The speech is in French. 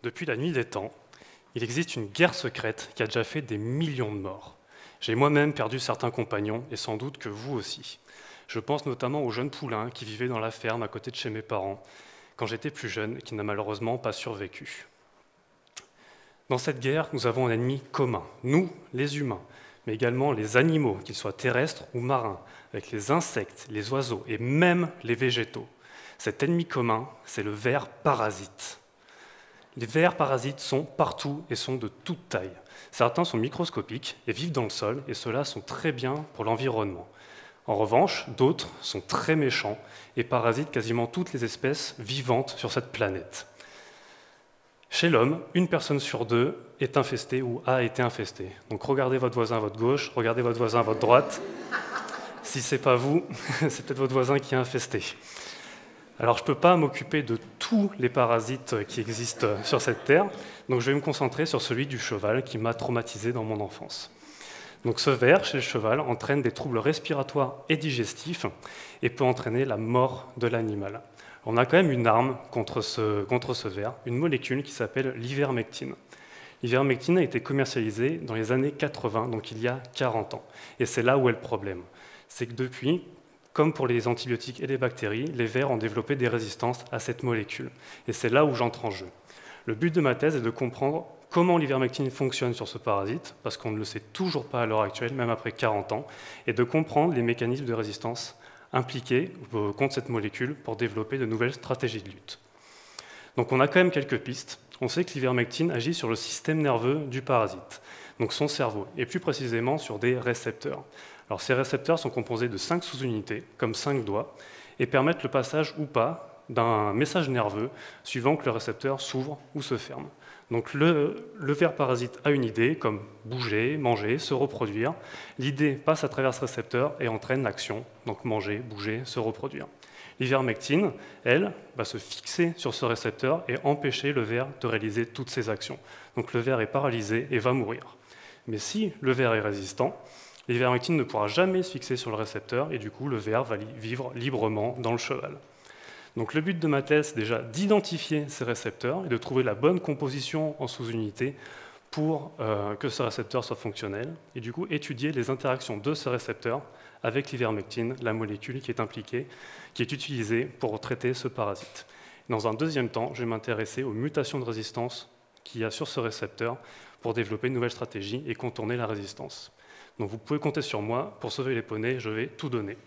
Depuis la nuit des temps, il existe une guerre secrète qui a déjà fait des millions de morts. J'ai moi-même perdu certains compagnons, et sans doute que vous aussi. Je pense notamment au jeune poulain qui vivait dans la ferme à côté de chez mes parents, quand j'étais plus jeune, et qui n'a malheureusement pas survécu. Dans cette guerre, nous avons un ennemi commun, nous, les humains, mais également les animaux, qu'ils soient terrestres ou marins, avec les insectes, les oiseaux et même les végétaux. Cet ennemi commun, c'est le ver parasite. Les vers parasites sont partout et sont de toute taille. Certains sont microscopiques et vivent dans le sol, et ceux-là sont très bien pour l'environnement. En revanche, d'autres sont très méchants et parasitent quasiment toutes les espèces vivantes sur cette planète. Chez l'homme, une personne sur deux est infestée ou a été infestée. Donc regardez votre voisin à votre gauche, regardez votre voisin à votre droite. Si ce n'est pas vous, c'est peut-être votre voisin qui est infesté. Alors je ne peux pas m'occuper de tous les parasites qui existent sur cette terre, donc je vais me concentrer sur celui du cheval qui m'a traumatisé dans mon enfance. Donc ce ver chez le cheval entraîne des troubles respiratoires et digestifs et peut entraîner la mort de l'animal. On a quand même une arme contre ce ver, une molécule qui s'appelle l'ivermectine. L'ivermectine a été commercialisée dans les années 80, donc il y a 40 ans. Et c'est là où est le problème. C'est que depuis, comme pour les antibiotiques et les bactéries, les vers ont développé des résistances à cette molécule. Et c'est là où j'entre en jeu. Le but de ma thèse est de comprendre comment l'ivermectine fonctionne sur ce parasite, parce qu'on ne le sait toujours pas à l'heure actuelle, même après 40 ans, et de comprendre les mécanismes de résistance impliqués contre cette molécule pour développer de nouvelles stratégies de lutte. Donc on a quand même quelques pistes. On sait que l'ivermectine agit sur le système nerveux du parasite, donc son cerveau, et plus précisément sur des récepteurs. Alors, ces récepteurs sont composés de 5 sous-unités, comme 5 doigts, et permettent le passage ou pas d'un message nerveux suivant que le récepteur s'ouvre ou se ferme. Donc le ver parasite a une idée, comme bouger, manger, se reproduire. L'idée passe à travers ce récepteur et entraîne l'action, donc manger, bouger, se reproduire. L'ivermectine, elle, va se fixer sur ce récepteur et empêcher le ver de réaliser toutes ses actions. Donc le ver est paralysé et va mourir. Mais si le ver est résistant, l'ivermectine ne pourra jamais se fixer sur le récepteur et du coup le ver va vivre librement dans le cheval. Donc le but de ma thèse, c'est déjà d'identifier ces récepteurs et de trouver la bonne composition en sous-unités pour que ce récepteur soit fonctionnel, et du coup étudier les interactions de ce récepteur avec l'ivermectine, la molécule qui est impliquée, qui est utilisée pour traiter ce parasite. Dans un deuxième temps, je vais m'intéresser aux mutations de résistance qu'il y a sur ce récepteur pour développer une nouvelle stratégie et contourner la résistance. Donc vous pouvez compter sur moi, pour sauver les poneys, je vais tout donner.